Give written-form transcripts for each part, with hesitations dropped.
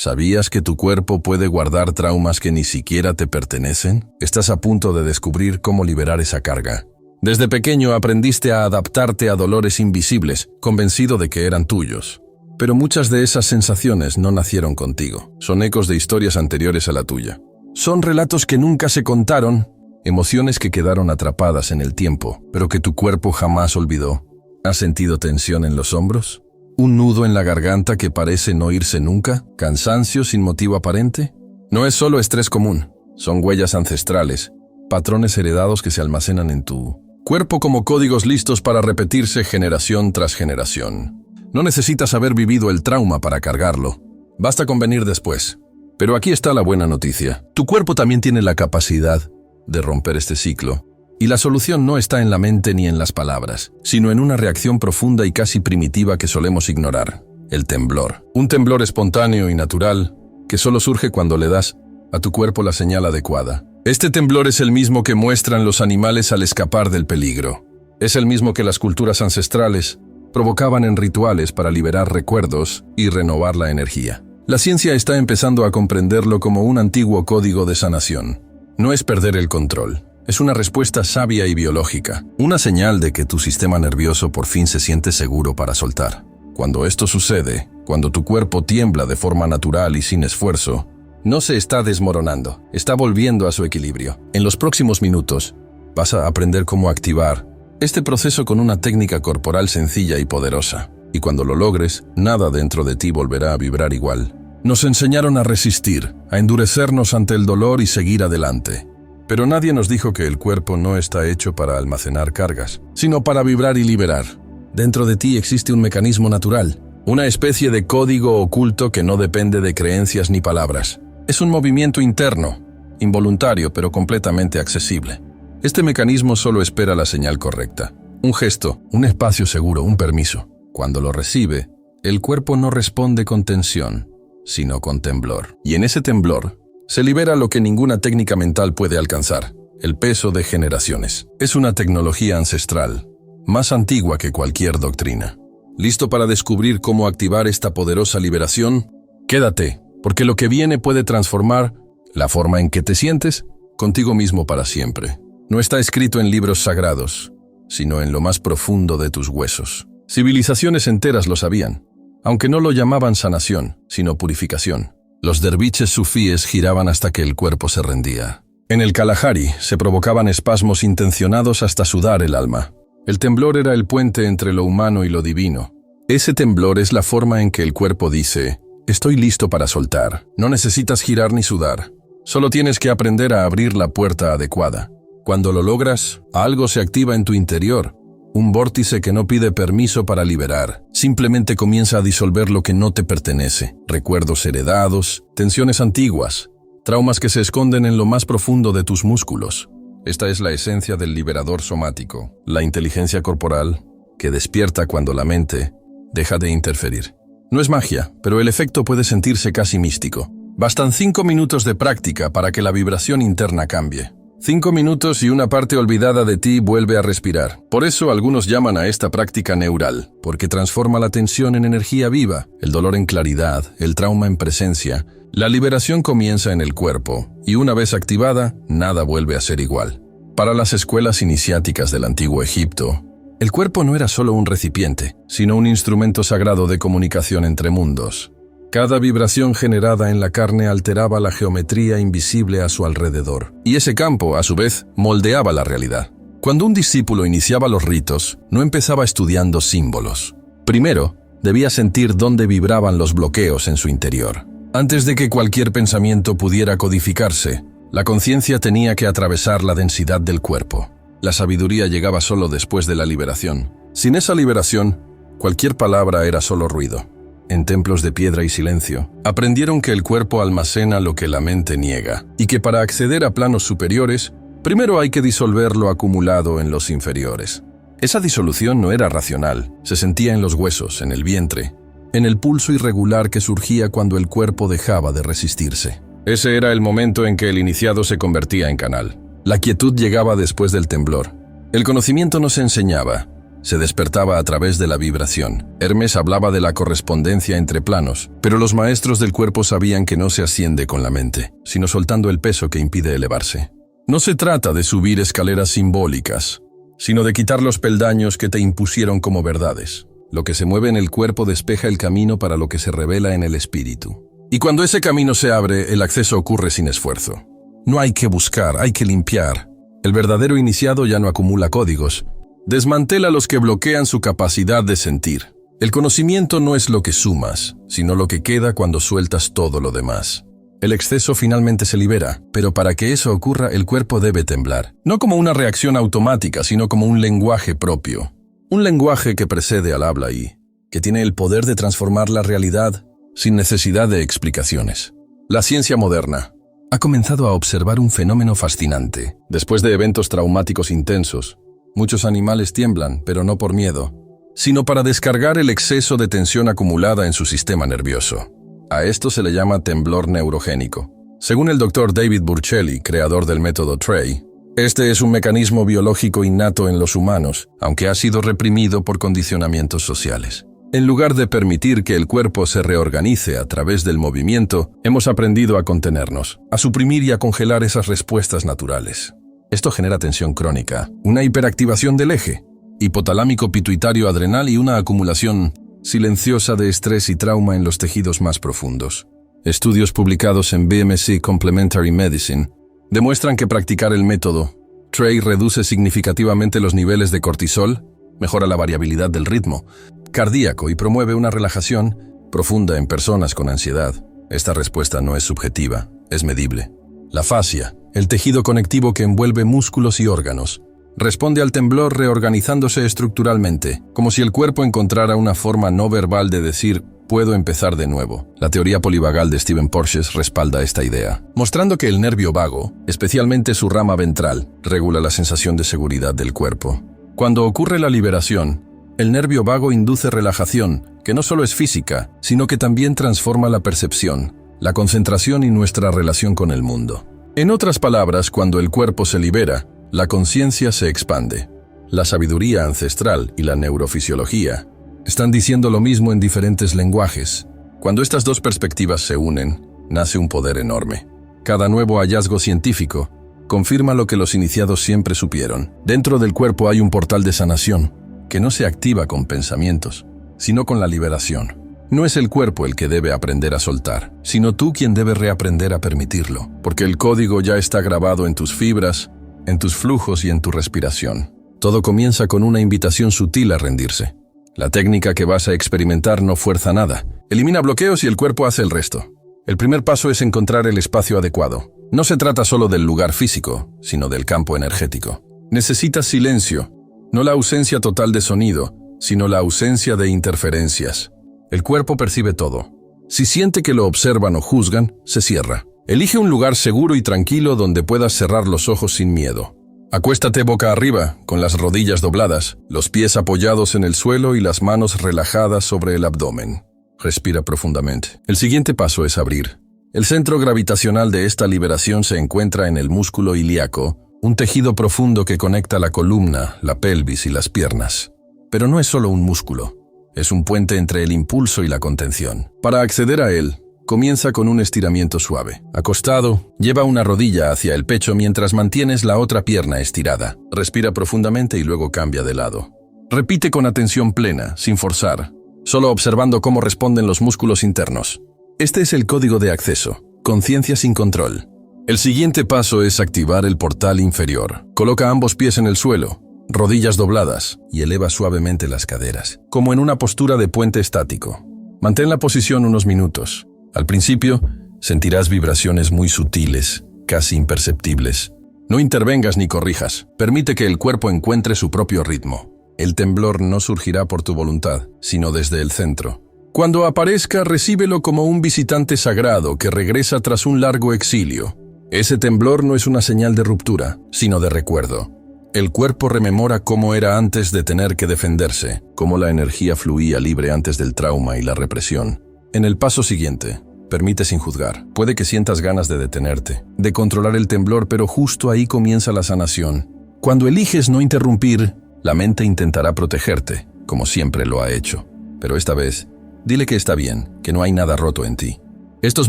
¿Sabías que tu cuerpo puede guardar traumas que ni siquiera te pertenecen? Estás a punto de descubrir cómo liberar esa carga. Desde pequeño aprendiste a adaptarte a dolores invisibles, convencido de que eran tuyos. Pero muchas de esas sensaciones no nacieron contigo. Son ecos de historias anteriores a la tuya. Son relatos que nunca se contaron, emociones que quedaron atrapadas en el tiempo, pero que tu cuerpo jamás olvidó. ¿Has sentido tensión en los hombros? ¿Un nudo en la garganta que parece no irse nunca? ¿Cansancio sin motivo aparente? No es solo estrés común, son huellas ancestrales, patrones heredados que se almacenan en tu cuerpo como códigos listos para repetirse generación tras generación. No necesitas haber vivido el trauma para cargarlo, basta con venir después. Pero aquí está la buena noticia. Tu cuerpo también tiene la capacidad de romper este ciclo. Y la solución no está en la mente ni en las palabras, sino en una reacción profunda y casi primitiva que solemos ignorar: el temblor. Un temblor espontáneo y natural que solo surge cuando le das a tu cuerpo la señal adecuada. Este temblor es el mismo que muestran los animales al escapar del peligro. Es el mismo que las culturas ancestrales provocaban en rituales para liberar recuerdos y renovar la energía. La ciencia está empezando a comprenderlo como un antiguo código de sanación. No es perder el control. Es una respuesta sabia y biológica, una señal de que tu sistema nervioso por fin se siente seguro para soltar. Cuando esto sucede, cuando tu cuerpo tiembla de forma natural y sin esfuerzo, no se está desmoronando, está volviendo a su equilibrio. En los próximos minutos, vas a aprender cómo activar este proceso con una técnica corporal sencilla y poderosa. Y cuando lo logres, nada dentro de ti volverá a vibrar igual. Nos enseñaron a resistir, a endurecernos ante el dolor y seguir adelante. Pero nadie nos dijo que el cuerpo no está hecho para almacenar cargas, sino para vibrar y liberar. Dentro de ti existe un mecanismo natural, una especie de código oculto que no depende de creencias ni palabras. Es un movimiento interno, involuntario pero completamente accesible. Este mecanismo solo espera la señal correcta. Un gesto, un espacio seguro, un permiso. Cuando lo recibe, el cuerpo no responde con tensión, sino con temblor. Y en ese temblor se libera lo que ninguna técnica mental puede alcanzar: el peso de generaciones. Es una tecnología ancestral, más antigua que cualquier doctrina. ¿Listo para descubrir cómo activar esta poderosa liberación? Quédate, porque lo que viene puede transformar la forma en que te sientes contigo mismo para siempre. No está escrito en libros sagrados, sino en lo más profundo de tus huesos. Civilizaciones enteras lo sabían, aunque no lo llamaban sanación, sino purificación. Los derviches sufíes giraban hasta que el cuerpo se rendía. En el Kalahari se provocaban espasmos intencionados hasta sudar el alma. El temblor era el puente entre lo humano y lo divino. Ese temblor es la forma en que el cuerpo dice: estoy listo para soltar. No necesitas girar ni sudar. Solo tienes que aprender a abrir la puerta adecuada. Cuando lo logras, algo se activa en tu interior. Un vórtice que no pide permiso para liberar. Simplemente comienza a disolver lo que no te pertenece. Recuerdos heredados, tensiones antiguas, traumas que se esconden en lo más profundo de tus músculos. Esta es la esencia del liberador somático, la inteligencia corporal que despierta cuando la mente deja de interferir. No es magia, pero el efecto puede sentirse casi místico. Bastan 5 minutos de práctica para que la vibración interna cambie. 5 minutos y una parte olvidada de ti vuelve a respirar. Por eso algunos llaman a esta práctica neural, porque transforma la tensión en energía viva, el dolor en claridad, el trauma en presencia. La liberación comienza en el cuerpo, y una vez activada, nada vuelve a ser igual. Para las escuelas iniciáticas del antiguo Egipto, el cuerpo no era solo un recipiente, sino un instrumento sagrado de comunicación entre mundos. Cada vibración generada en la carne alteraba la geometría invisible a su alrededor, y ese campo, a su vez, moldeaba la realidad. Cuando un discípulo iniciaba los ritos, no empezaba estudiando símbolos. Primero, debía sentir dónde vibraban los bloqueos en su interior. Antes de que cualquier pensamiento pudiera codificarse, la conciencia tenía que atravesar la densidad del cuerpo. La sabiduría llegaba solo después de la liberación. Sin esa liberación, cualquier palabra era solo ruido. En templos de piedra y silencio, aprendieron que el cuerpo almacena lo que la mente niega, y que para acceder a planos superiores, primero hay que disolver lo acumulado en los inferiores. Esa disolución no era racional, se sentía en los huesos, en el vientre, en el pulso irregular que surgía cuando el cuerpo dejaba de resistirse. Ese era el momento en que el iniciado se convertía en canal. La quietud llegaba después del temblor. El conocimiento no se enseñaba, se despertaba a través de la vibración. Hermes hablaba de la correspondencia entre planos, pero los maestros del cuerpo sabían que no se asciende con la mente, sino soltando el peso que impide elevarse. No se trata de subir escaleras simbólicas, sino de quitar los peldaños que te impusieron como verdades. Lo que se mueve en el cuerpo despeja el camino para lo que se revela en el espíritu. Y cuando ese camino se abre, el acceso ocurre sin esfuerzo. No hay que buscar, hay que limpiar. El verdadero iniciado ya no acumula códigos. Desmantela los que bloquean su capacidad de sentir. El conocimiento no es lo que sumas, sino lo que queda cuando sueltas todo lo demás. El exceso finalmente se libera, pero para que eso ocurra el cuerpo debe temblar. No como una reacción automática, sino como un lenguaje propio. Un lenguaje que precede al habla y que tiene el poder de transformar la realidad sin necesidad de explicaciones. La ciencia moderna ha comenzado a observar un fenómeno fascinante. Después de eventos traumáticos intensos, muchos animales tiemblan, pero no por miedo, sino para descargar el exceso de tensión acumulada en su sistema nervioso. A esto se le llama temblor neurogénico. Según el Dr. David Burchelli, creador del método TREY, este es un mecanismo biológico innato en los humanos, aunque ha sido reprimido por condicionamientos sociales. En lugar de permitir que el cuerpo se reorganice a través del movimiento, hemos aprendido a contenernos, a suprimir y a congelar esas respuestas naturales. Esto genera tensión crónica, una hiperactivación del eje hipotalámico pituitario adrenal y una acumulación silenciosa de estrés y trauma en los tejidos más profundos. Estudios publicados en BMC Complementary Medicine demuestran que practicar el método TREY reduce significativamente los niveles de cortisol, mejora la variabilidad del ritmo cardíaco y promueve una relajación profunda en personas con ansiedad. Esta respuesta no es subjetiva, es medible. La fascia, el tejido conectivo que envuelve músculos y órganos, responde al temblor reorganizándose estructuralmente, como si el cuerpo encontrara una forma no verbal de decir «puedo empezar de nuevo». La teoría polivagal de Stephen Porges respalda esta idea, mostrando que el nervio vago, especialmente su rama ventral, regula la sensación de seguridad del cuerpo. Cuando ocurre la liberación, el nervio vago induce relajación, que no solo es física, sino que también transforma la percepción, la concentración y nuestra relación con el mundo. En otras palabras, cuando el cuerpo se libera, la conciencia se expande. La sabiduría ancestral y la neurofisiología están diciendo lo mismo en diferentes lenguajes. Cuando estas dos perspectivas se unen, nace un poder enorme. Cada nuevo hallazgo científico confirma lo que los iniciados siempre supieron. Dentro del cuerpo hay un portal de sanación, que no se activa con pensamientos, sino con la liberación. No es el cuerpo el que debe aprender a soltar, sino tú quien debe reaprender a permitirlo, porque el código ya está grabado en tus fibras, en tus flujos y en tu respiración. Todo comienza con una invitación sutil a rendirse. La técnica que vas a experimentar no fuerza nada. Elimina bloqueos y el cuerpo hace el resto. El primer paso es encontrar el espacio adecuado. No se trata solo del lugar físico, sino del campo energético. Necesitas silencio, no la ausencia total de sonido, sino la ausencia de interferencias. El cuerpo percibe todo. Si siente que lo observan o juzgan, se cierra. Elige un lugar seguro y tranquilo donde puedas cerrar los ojos sin miedo. Acuéstate boca arriba, con las rodillas dobladas, los pies apoyados en el suelo y las manos relajadas sobre el abdomen. Respira profundamente. El siguiente paso es abrir. El centro gravitacional de esta liberación se encuentra en el músculo ilíaco, un tejido profundo que conecta la columna, la pelvis y las piernas. Pero no es solo un músculo, es un puente entre el impulso y la contención. Para acceder a él, comienza con un estiramiento suave. Acostado, lleva una rodilla hacia el pecho mientras mantienes la otra pierna estirada. Respira profundamente y luego cambia de lado. Repite con atención plena, sin forzar, solo observando cómo responden los músculos internos. Este es el código de acceso, conciencia sin control. El siguiente paso es activar el portal inferior. Coloca ambos pies en el suelo, rodillas dobladas, y eleva suavemente las caderas, como en una postura de puente estático. Mantén la posición unos minutos. Al principio, sentirás vibraciones muy sutiles, casi imperceptibles. No intervengas ni corrijas. Permite que el cuerpo encuentre su propio ritmo. El temblor no surgirá por tu voluntad, sino desde el centro. Cuando aparezca, recíbelo como un visitante sagrado que regresa tras un largo exilio. Ese temblor no es una señal de ruptura, sino de recuerdo. El cuerpo rememora cómo era antes de tener que defenderse, cómo la energía fluía libre antes del trauma y la represión. En el paso siguiente, permite sin juzgar. Puede que sientas ganas de detenerte, de controlar el temblor, pero justo ahí comienza la sanación. Cuando eliges no interrumpir, La mente intentará protegerte, como siempre lo ha hecho. Pero esta vez, dile que está bien, que no hay nada roto en ti. Estos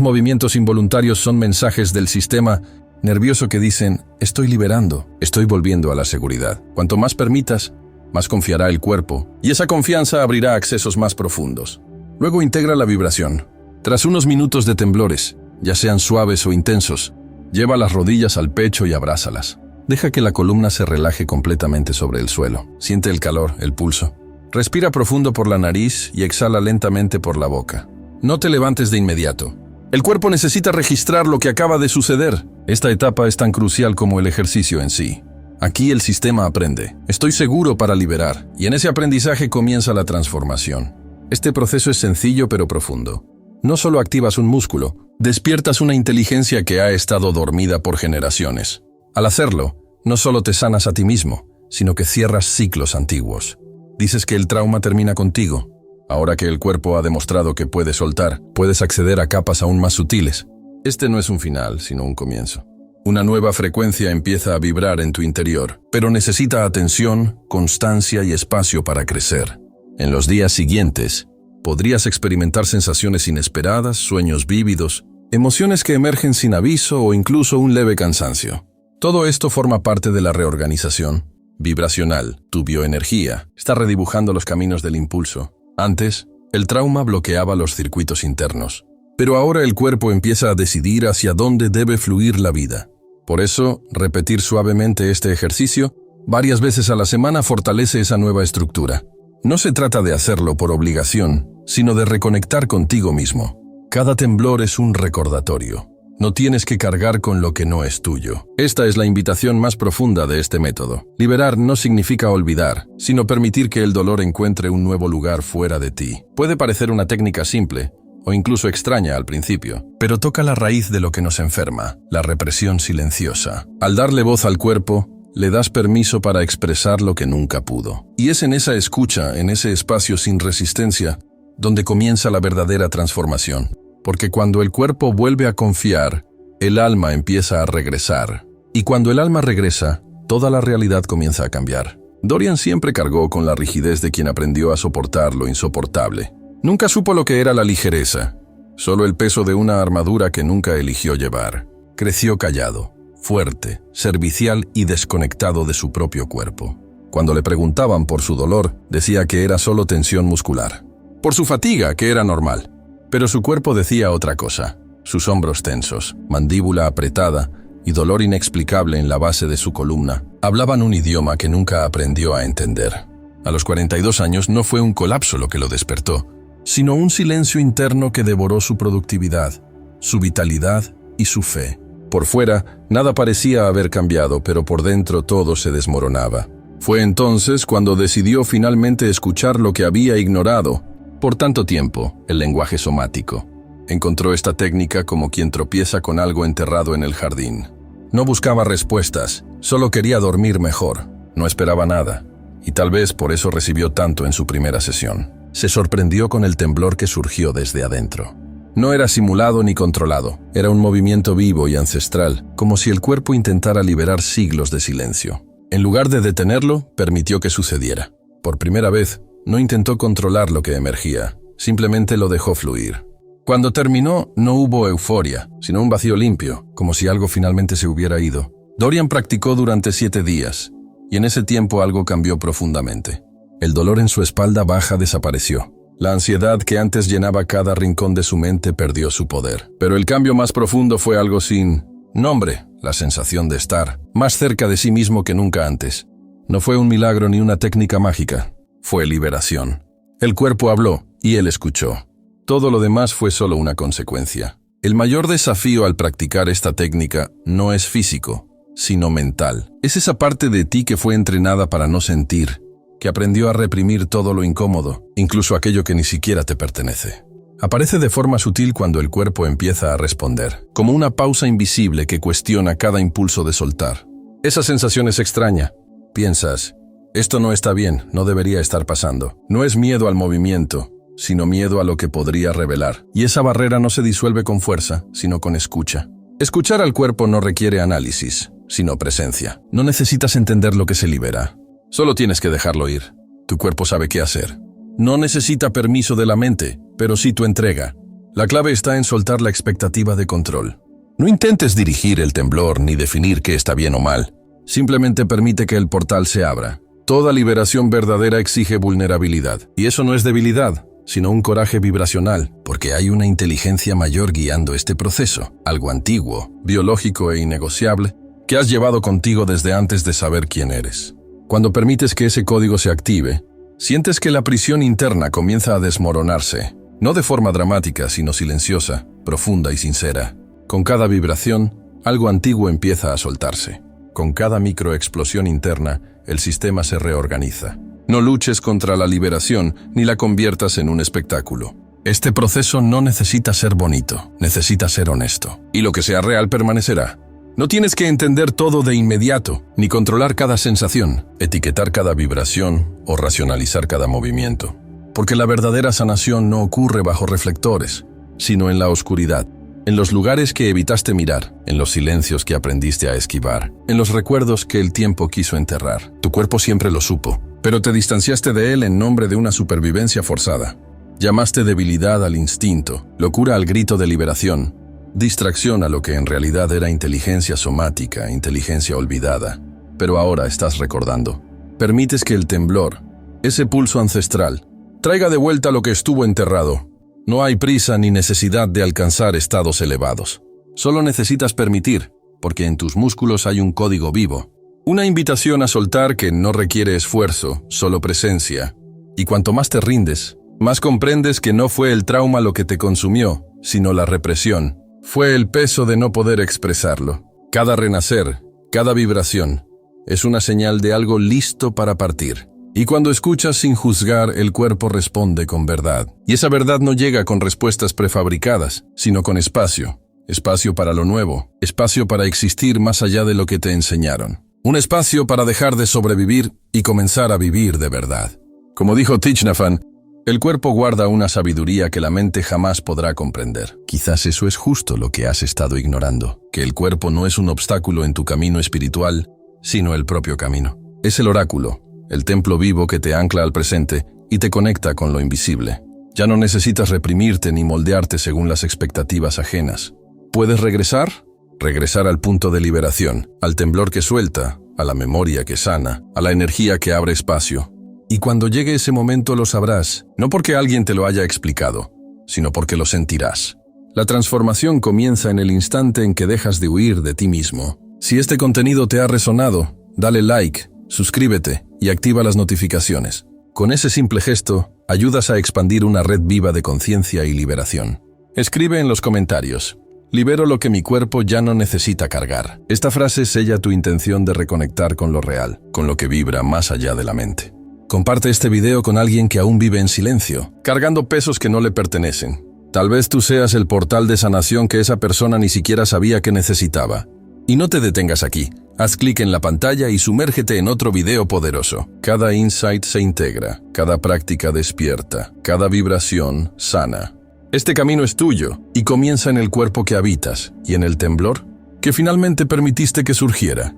movimientos involuntarios son mensajes del sistema nervioso que dicen, estoy liberando, estoy volviendo a la seguridad. Cuanto más permitas, más confiará el cuerpo, y esa confianza abrirá accesos más profundos. Luego integra la vibración. Tras unos minutos de temblores, ya sean suaves o intensos, lleva las rodillas al pecho y abrázalas. Deja que la columna se relaje completamente sobre el suelo. Siente el calor, el pulso. Respira profundo por la nariz y exhala lentamente por la boca. No te levantes de inmediato. El cuerpo necesita registrar lo que acaba de suceder. Esta etapa es tan crucial como el ejercicio en sí. Aquí el sistema aprende. Estoy seguro para liberar, y en ese aprendizaje comienza la transformación. Este proceso es sencillo pero profundo. No solo activas un músculo, despiertas una inteligencia que ha estado dormida por generaciones. Al hacerlo, no solo te sanas a ti mismo, sino que cierras ciclos antiguos. Dices que el trauma termina contigo. Ahora que el cuerpo ha demostrado que puede soltar, puedes acceder a capas aún más sutiles. Este no es un final, sino un comienzo. Una nueva frecuencia empieza a vibrar en tu interior, pero necesita atención, constancia y espacio para crecer. En los días siguientes, podrías experimentar sensaciones inesperadas, sueños vívidos, emociones que emergen sin aviso o incluso un leve cansancio. Todo esto forma parte de la reorganización vibracional. Tu bioenergía está redibujando los caminos del impulso. Antes, el trauma bloqueaba los circuitos internos, pero ahora el cuerpo empieza a decidir hacia dónde debe fluir la vida. Por eso, repetir suavemente este ejercicio varias veces a la semana fortalece esa nueva estructura. No se trata de hacerlo por obligación, sino de reconectar contigo mismo. Cada temblor es un recordatorio. No tienes que cargar con lo que no es tuyo. Esta es la invitación más profunda de este método. Liberar no significa olvidar, sino permitir que el dolor encuentre un nuevo lugar fuera de ti. Puede parecer una técnica simple, o incluso extraña al principio, pero toca la raíz de lo que nos enferma, la represión silenciosa. Al darle voz al cuerpo, le das permiso para expresar lo que nunca pudo. Y es en esa escucha, en ese espacio sin resistencia, donde comienza la verdadera transformación. Porque cuando el cuerpo vuelve a confiar, el alma empieza a regresar. Y cuando el alma regresa, toda la realidad comienza a cambiar. Dorian siempre cargó con la rigidez de quien aprendió a soportar lo insoportable. Nunca supo lo que era la ligereza, solo el peso de una armadura que nunca eligió llevar. Creció callado, fuerte, servicial y desconectado de su propio cuerpo. Cuando le preguntaban por su dolor, decía que era solo tensión muscular. Por su fatiga, que era normal. Pero su cuerpo decía otra cosa. Sus hombros tensos, mandíbula apretada y dolor inexplicable en la base de su columna hablaban un idioma que nunca aprendió a entender. A los 42 años no fue un colapso lo que lo despertó, sino un silencio interno que devoró su productividad, su vitalidad y su fe. Por fuera, nada parecía haber cambiado, pero por dentro todo se desmoronaba. Fue entonces cuando decidió finalmente escuchar lo que había ignorado por tanto tiempo, el lenguaje somático. Encontró esta técnica como quien tropieza con algo enterrado en el jardín. No buscaba respuestas, solo quería dormir mejor. No esperaba nada, y tal vez por eso recibió tanto en su primera sesión. Se sorprendió con el temblor que surgió desde adentro. No era simulado ni controlado, era un movimiento vivo y ancestral, como si el cuerpo intentara liberar siglos de silencio. En lugar de detenerlo, permitió que sucediera. Por primera vez, no intentó controlar lo que emergía, simplemente lo dejó fluir. Cuando terminó, no hubo euforia, sino un vacío limpio, como si algo finalmente se hubiera ido. Dorian practicó durante 7 días, y en ese tiempo algo cambió profundamente. El dolor en su espalda baja desapareció. La ansiedad que antes llenaba cada rincón de su mente perdió su poder. Pero el cambio más profundo fue algo sin nombre, la sensación de estar más cerca de sí mismo que nunca antes. No fue un milagro ni una técnica mágica. Fue liberación. El cuerpo habló y él escuchó. Todo lo demás fue solo una consecuencia. El mayor desafío al practicar esta técnica no es físico, sino mental. Es esa parte de ti que fue entrenada para no sentir, que aprendió a reprimir todo lo incómodo, incluso aquello que ni siquiera te pertenece. Aparece de forma sutil cuando el cuerpo empieza a responder, como una pausa invisible que cuestiona cada impulso de soltar. Esa sensación es extraña. Piensas, esto no está bien, no debería estar pasando. No es miedo al movimiento, sino miedo a lo que podría revelar. Y esa barrera no se disuelve con fuerza, sino con escucha. Escuchar al cuerpo no requiere análisis, sino presencia. No necesitas entender lo que se libera. Solo tienes que dejarlo ir. Tu cuerpo sabe qué hacer. No necesita permiso de la mente, pero sí tu entrega. La clave está en soltar la expectativa de control. No intentes dirigir el temblor ni definir qué está bien o mal. Simplemente permite que el portal se abra. Toda liberación verdadera exige vulnerabilidad. Y eso no es debilidad, sino un coraje vibracional, porque hay una inteligencia mayor guiando este proceso, algo antiguo, biológico e innegociable, que has llevado contigo desde antes de saber quién eres. Cuando permites que ese código se active, sientes que la prisión interna comienza a desmoronarse, no de forma dramática, sino silenciosa, profunda y sincera. Con cada vibración, algo antiguo empieza a soltarse. Con cada microexplosión interna, el sistema se reorganiza. No luches contra la liberación ni la conviertas en un espectáculo. Este proceso no necesita ser bonito, necesita ser honesto. Y lo que sea real permanecerá. No tienes que entender todo de inmediato, ni controlar cada sensación, etiquetar cada vibración o racionalizar cada movimiento. Porque la verdadera sanación no ocurre bajo reflectores, sino en la oscuridad. En los lugares que evitaste mirar, en los silencios que aprendiste a esquivar, en los recuerdos que el tiempo quiso enterrar. Tu cuerpo siempre lo supo, pero te distanciaste de él en nombre de una supervivencia forzada. Llamaste debilidad al instinto, locura al grito de liberación, distracción a lo que en realidad era inteligencia somática, inteligencia olvidada. Pero ahora estás recordando. Permites que el temblor, ese pulso ancestral, traiga de vuelta lo que estuvo enterrado. No hay prisa ni necesidad de alcanzar estados elevados. Solo necesitas permitir, porque en tus músculos hay un código vivo. Una invitación a soltar que no requiere esfuerzo, solo presencia. Y cuanto más te rindes, más comprendes que no fue el trauma lo que te consumió, sino la represión. Fue el peso de no poder expresarlo. Cada renacer, cada vibración, es una señal de algo listo para partir. Y cuando escuchas sin juzgar, el cuerpo responde con verdad. Y esa verdad no llega con respuestas prefabricadas, sino con espacio. Espacio para lo nuevo, espacio para existir más allá de lo que te enseñaron. Un espacio para dejar de sobrevivir y comenzar a vivir de verdad. Como dijo Thich Nhat Hanh, el cuerpo guarda una sabiduría que la mente jamás podrá comprender. Quizás eso es justo lo que has estado ignorando, que el cuerpo no es un obstáculo en tu camino espiritual, sino el propio camino. Es el oráculo, el templo vivo que te ancla al presente y te conecta con lo invisible. Ya no necesitas reprimirte ni moldearte según las expectativas ajenas. ¿Puedes regresar? Regresar al punto de liberación, al temblor que suelta, a la memoria que sana, a la energía que abre espacio. Y cuando llegue ese momento lo sabrás, no porque alguien te lo haya explicado, sino porque lo sentirás. La transformación comienza en el instante en que dejas de huir de ti mismo. Si este contenido te ha resonado, dale like, suscríbete y activa las notificaciones. Con ese simple gesto, ayudas a expandir una red viva de conciencia y liberación. Escribe en los comentarios: libero lo que mi cuerpo ya no necesita cargar. Esta frase sella tu intención de reconectar con lo real, con lo que vibra más allá de la mente. Comparte este video con alguien que aún vive en silencio, cargando pesos que no le pertenecen. Tal vez tú seas el portal de sanación que esa persona ni siquiera sabía que necesitaba. Y no te detengas aquí. Haz clic en la pantalla y sumérgete en otro video poderoso. Cada insight se integra, cada práctica despierta, cada vibración sana. Este camino es tuyo y comienza en el cuerpo que habitas y en el temblor que finalmente permitiste que surgiera.